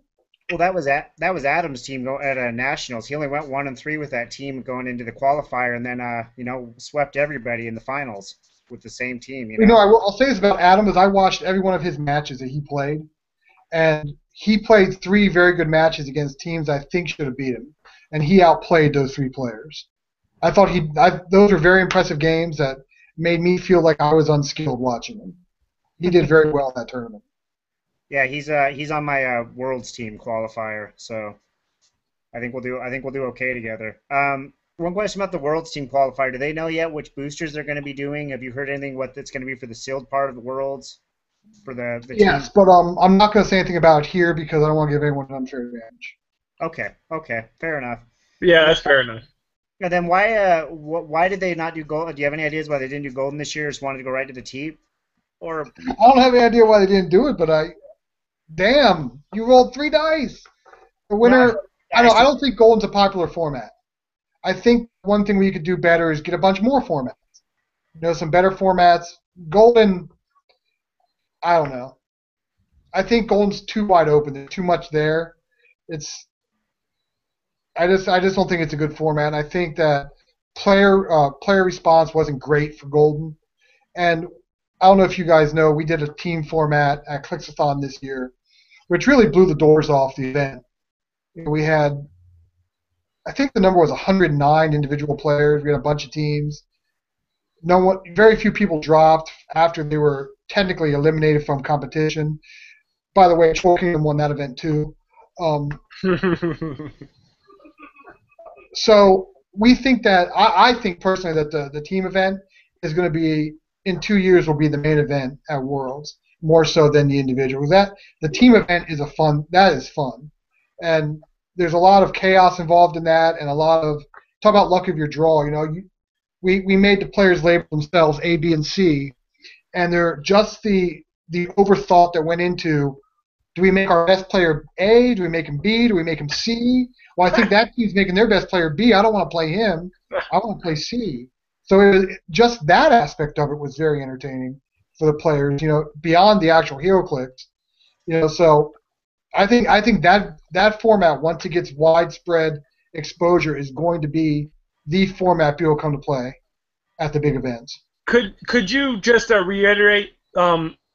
Well, that was Adam's team at Nationals. He only went 1-3 with that team going into the qualifier, and then swept everybody in the finals with the same team. I'll say this about Adam: is I watched every one of his matches that he played, and he played 3 very good matches against teams I think should have beat him, and he outplayed those 3 players. I thought those were very impressive games that made me feel like I was unskilled watching him. He did very well in that tournament. Yeah, he's on my Worlds team qualifier, so I think we'll do okay together. One question about the Worlds team qualifier: do they know yet which boosters they're going to be doing? Have you heard anything what it's going to be for the sealed part of the Worlds for the yes, team? But I'm not going to say anything about it here because I don't want to give anyone an unfair advantage. Okay, fair enough. Yeah, that's fair enough. And then why did they not do gold? Do you have any ideas why they didn't do golden this year? Just wanted to go right to the team, or I don't have any idea why they didn't do it, but damn, you rolled 3 dice. The winner. I don't think golden's a popular format. I think one thing we could do better is get a bunch more formats. Some better formats. Golden, I don't know. I think golden's too wide open. There's too much there. I just don't think it's a good format. I think that player response wasn't great for golden. And I don't know if you guys know, we did a team format at Clixathon this year, which really blew the doors off the event. We had, I think the number was 109 individual players. We had a bunch of teams. Very few people dropped after they were technically eliminated from competition. By the way, Troll Kingdom won that event too. So we think that I think personally that the team event is going to be in 2 years will be the main event at Worlds more so than the individual. The team event is fun, and there's a lot of chaos involved in that, and a lot of talk about luck of your draw. We made the players label themselves A, B, and C, and they're just the overthought that went into. Do we make our best player A? Do we make him B? Do we make him C? Well, I think that team's making their best player B. I don't want to play him. I want to play C. So it was just that aspect of it was very entertaining for the players, beyond the actual hero clicks. So I think that format, once it gets widespread exposure, is going to be the format people come to play at the big events. Could you just reiterate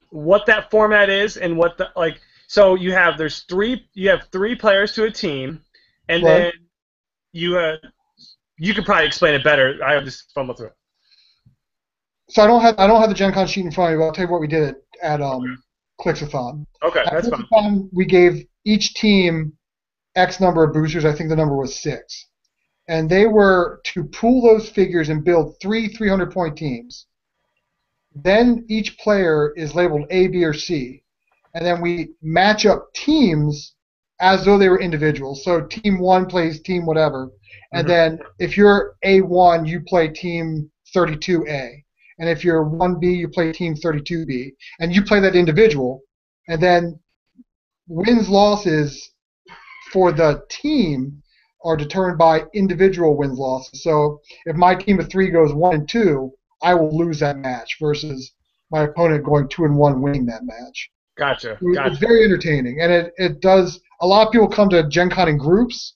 what that format is and what the like? So you have three players to a team, and Right. then you could probably explain it better. I just fumbled through it. So I don't have the GenCon sheet in front of me, but I'll tell you what we did at Clixathon. Okay, At that's fine. Clixathon, we gave each team X number of boosters. I think the number was 6. And they were to pool those figures and build 300-point teams. Then each player is labeled A, B, or C. And then we match up teams as though they were individuals. So team 1 plays team whatever. And then if you're A1, you play team 32A. And if you're 1B, you play team 32B. And you play that individual. And then wins, losses for the team are determined by individual wins, losses. So if my team of 3 goes 1-2, I will lose that match versus my opponent going 2-1 winning that match. Gotcha. It's very entertaining, and it does. A lot of people come to Gen Con in groups.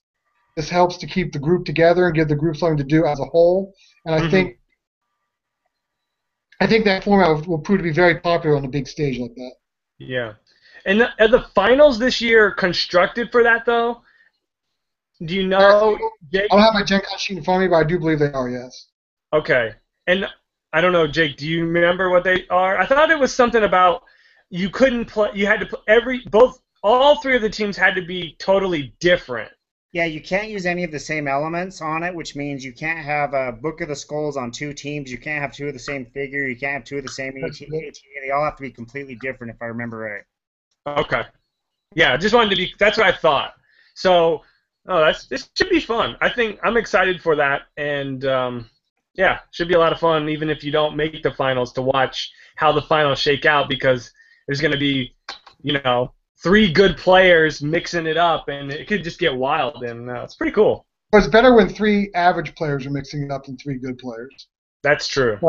This helps to keep the group together and give the group something to do as a whole. And I think that format will prove to be very popular on a big stage like that. Yeah. And are the finals this year constructed for that, though? Do you know, Jake? I don't have my Gen Con sheet in front of me, but I do believe they are, yes. Okay. And I don't know, Jake, do you remember what they are? I thought it was something about you couldn't play, you had to play all three of the teams had to be totally different. Yeah, you can't use any of the same elements on it, which means you can't have a Book of the Skulls on 2 teams. You can't have 2 of the same figure. You can't have 2 of the same ETA. They all have to be completely different, if I remember right. Okay. Yeah, just wanted to be. That's what I thought. So, this should be fun. I think I'm excited for that, and yeah, should be a lot of fun, even if you don't make the finals, to watch how the finals shake out, because there's going to be, 3 good players mixing it up, and it could just get wild, and it's pretty cool. But it's better when 3 average players are mixing it up than 3 good players. That's true.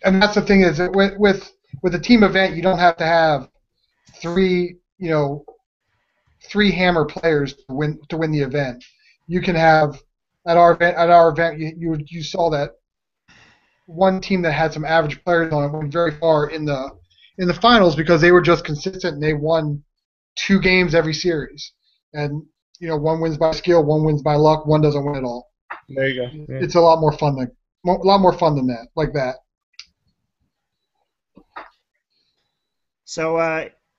And that's the thing is that with a team event, you don't have to have 3 hammer players to win the event. You can have at our event you saw that one team that had some average players on it went very far in the finals because they were just consistent and they won 2 games every series. And one wins by skill, one wins by luck, one doesn't win at all. There you go. Yeah. It's a lot more fun than that, like that. So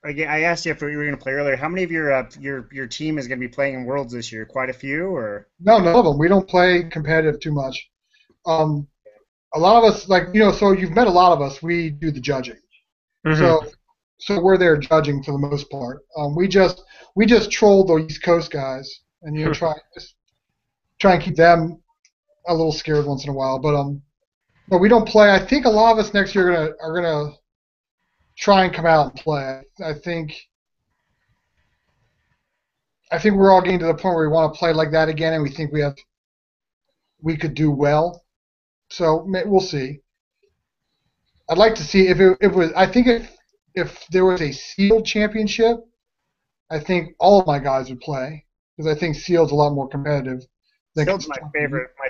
again, I asked you if you were going to play earlier. How many of your team is going to be playing in Worlds this year? Quite a few, or? No, none of them. We don't play competitive too much. A lot of us, so you've met a lot of us. We do the judging. So we're there judging for the most part. We just troll the East Coast guys and try and keep them a little scared once in a while. But we don't play. I think a lot of us next year are gonna try and come out and play. I think we're all getting to the point where we want to play like that again, and we think we could do well. So we'll see. I'd like to see if it was. I think if there was a sealed championship, I think all of my guys would play because I think sealed's a lot more competitive. Sealed's my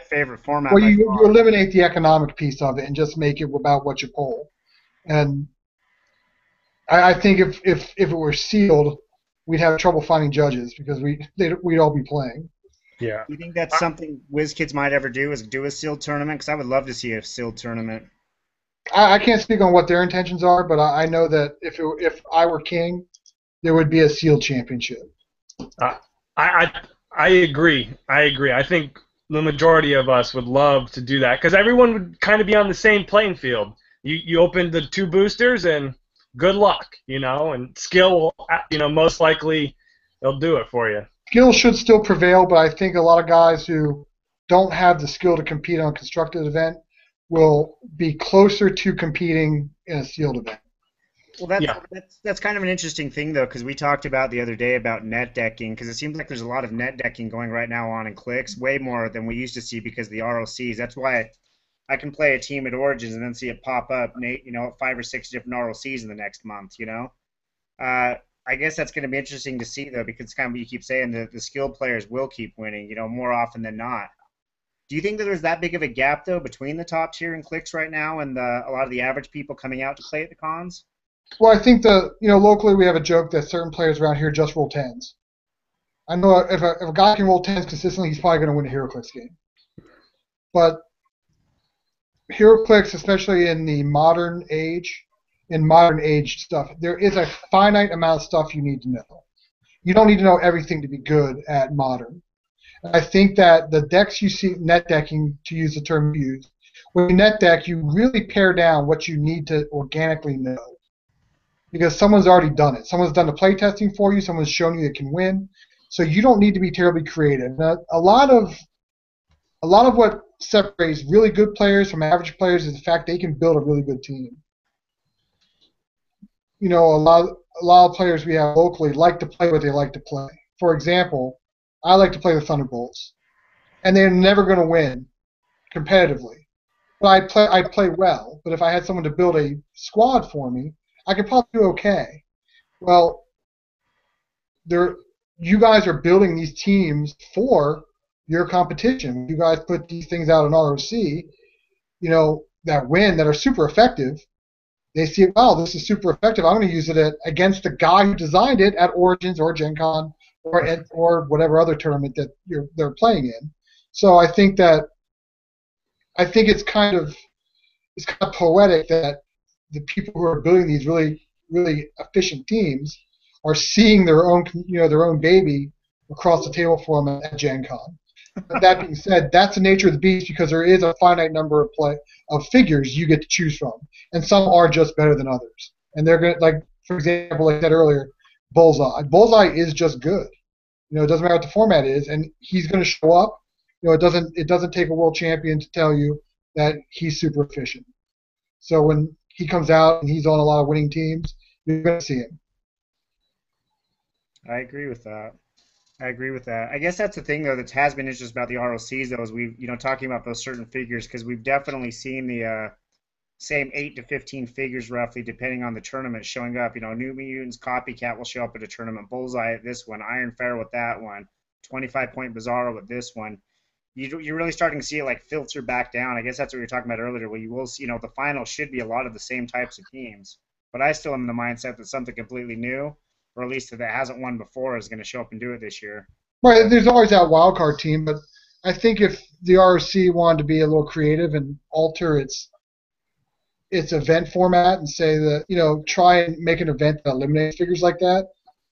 favorite format. Well, you eliminate the economic piece of it and just make it about what you pull. And I think if it were sealed, we'd have trouble finding judges because we'd all be playing. Yeah. Do you think that's something WizKids might ever do, is do a sealed tournament? Because I would love to see a sealed tournament. I can't speak on what their intentions are, but I know that if I were king, there would be a sealed championship. I agree. I think the majority of us would love to do that because everyone would kind of be on the same playing field. You open the 2 boosters and good luck, and skill will, most likely they'll do it for you. Skill should still prevail, but I think a lot of guys who don't have the skill to compete on a constructed event will be closer to competing in a sealed event. Well, that's kind of an interesting thing, though, because we talked about the other day about net decking, because it seems like there's a lot of net decking going right now on in Clicks, way more than we used to see because of the ROCs. That's why I can play a team at Origins and then see it pop up, 5 or 6 different ROCs in the next month, I guess that's going to be interesting to see, though, because it's kind of what you keep saying, the skilled players will keep winning, more often than not. Do you think that there's that big of a gap, though, between the top tier and clicks right now and a lot of the average people coming out to play at the cons? Well, I think locally we have a joke that certain players around here just roll 10s. I know if a guy can roll 10s consistently, he's probably going to win a HeroClix game. But HeroClix, especially in the modern age stuff, there is a finite amount of stuff you need to know. You don't need to know everything to be good at modern. And I think that the decks you see, net decking, to use the term you use, when you net deck, you really pare down what you need to organically know. Because someone's already done it. Someone's done the play testing for you. Someone's shown you it can win. So you don't need to be terribly creative. Now, a lot of what separates really good players from average players is the fact they can build a really good team. A lot of players we have locally like to play what they like to play. For example, I like to play the Thunderbolts, and they're never going to win competitively. But I play well. But if I had someone to build a squad for me, I could probably do okay. Well, you guys are building these teams for your competition. You guys put these things out in ROC, that win, that are super effective. They see, wow, this is super effective. I'm going to use it against the guy who designed it at Origins or GenCon or whatever other tournament that they're playing in. So I think it's kind of poetic that the people who are building these really, really efficient teams are seeing their own baby across the table for them at GenCon. But that being said, that's the nature of the beast because there is a finite number of figures you get to choose from, and some are just better than others. And they're going to, for example, like I said earlier, Bullseye. Bullseye is just good. It doesn't matter what the format is, and he's going to show up. It doesn't take a world champion to tell you that he's super efficient. So when he comes out and he's on a lot of winning teams, you're going to see him. I agree with that. I guess that's the thing, though, that has been interesting about the ROCs, though, is we've, talking about those certain figures, because we've definitely seen the same 8 to 15 figures, roughly, depending on the tournament, showing up. New Mutants, Copycat will show up at a tournament, Bullseye at this one, Iron Pharaoh with that one, 25-point Bizarro with this one. You're really starting to see it, filter back down. I guess that's what we were talking about earlier, where you will see, the final should be a lot of the same types of teams. But I still am in the mindset that something completely new, or at least that hasn't won before, is going to show up and do it this year. Right, there's always that wild card team, but I think if the ROC wanted to be a little creative and alter its event format and say that, try and make an event that eliminates figures like that,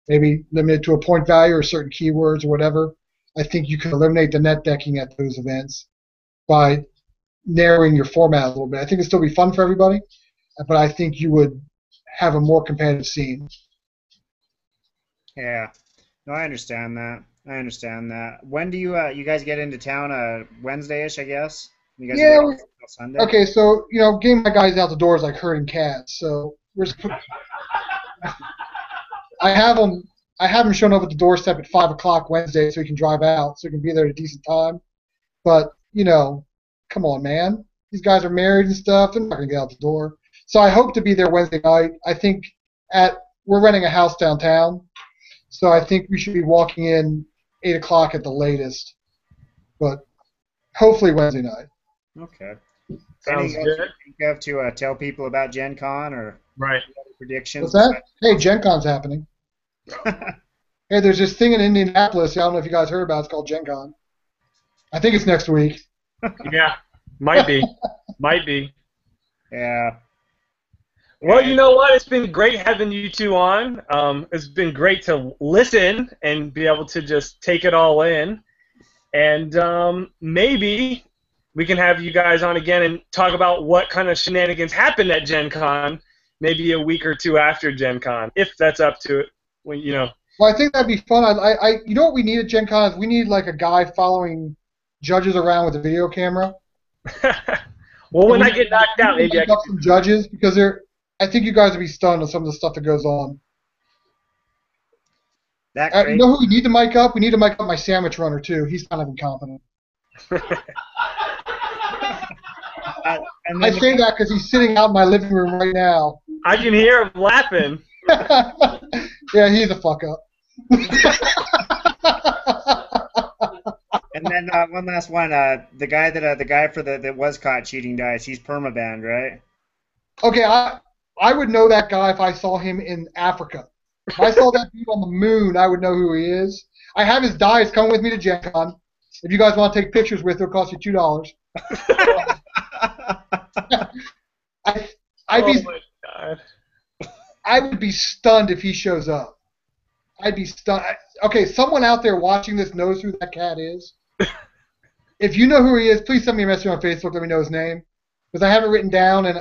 maybe limit it to a point value or certain keywords or whatever, I think you can eliminate the net decking at those events by narrowing your format a little bit. I think it'd still be fun for everybody, but I think you would have a more competitive scene. Yeah. No, I understand that. When do you guys get into town? Wednesday-ish, I guess? You guys Yeah. Sunday? Okay, so, getting my guys out the door is like herding cats. So I have them showing up at the doorstep at 5 o'clock Wednesday so we can drive out, so we can be there at a decent time. But, come on, man. These guys are married and stuff. They're not going to get out the door. So I hope to be there Wednesday night. I think we're renting a house downtown, so I think we should be walking in 8 o'clock at the latest. But hopefully Wednesday night. Okay. Sounds good. You have to tell people about GenCon or right. predictions? What's that? Hey, GenCon's happening. Hey, there's this thing in Indianapolis. I don't know if you guys heard about it. It's called GenCon. I think it's next week. Yeah, might be. Might be. Yeah. Well, you know what? It's been great having you two on. It's been great to listen and be able to just take it all in. And maybe we can have you guys on again and talk about what kind of shenanigans happened at GenCon maybe a week or two after GenCon, if that's up to it. Well, I think that'd be fun. You know what we need at GenCon is we need like a guy following judges around with a video camera. Well, when I get knocked out, maybe I can. Up some judges because I think you guys would be stunned on some of the stuff that goes on. You know who we need to mic up? We need to mic up my sandwich runner too. He's kind of incompetent. I say that because he's sitting out in my living room right now. I can hear him laughing. Yeah, he's a fuck up. And then one last one. The guy that was caught cheating dice. He's permabanned, right? Okay, I would know that guy if I saw him in Africa. If I saw that dude on the moon, I would know who he is. I have his dice. Come with me to GenCon. If you guys want to take pictures with, it'll cost you $2. I'd be, my God. I would be stunned if he shows up. I'd be stunned. Okay, someone out there watching this knows who that cat is. If you know who he is, please send me a message on Facebook. Let me know his name, because I have it written down. And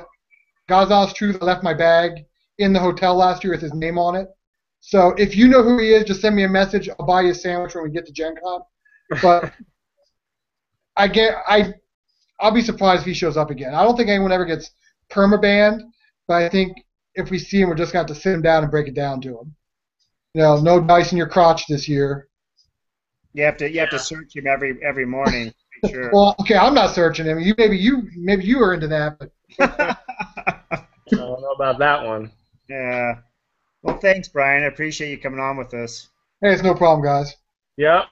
God's honest truth, I left my bag in the hotel last year with his name on it. So if you know who he is, just send me a message. I'll buy you a sandwich when we get to GenCon. But I'll be surprised if he shows up again. I don't think anyone ever gets permabanned, but I think if we see him, we're just going to have to sit him down and break it down to him. No dice in your crotch this year. You have to search him every morning. To make sure. Well, okay, I'm not searching him. Maybe you are into that, but I don't know about that one. Yeah. Well, thanks, Brian. I appreciate you coming on with us. Hey, it's no problem, guys. Yep.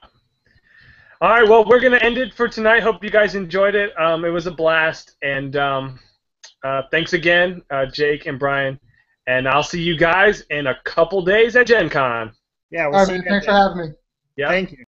All right, well, we're going to end it for tonight. Hope you guys enjoyed it. It was a blast. And thanks again, Jake and Brian. And I'll see you guys in a couple days at GenCon. Yeah, All right, man, thanks for having me. Yep. Thank you.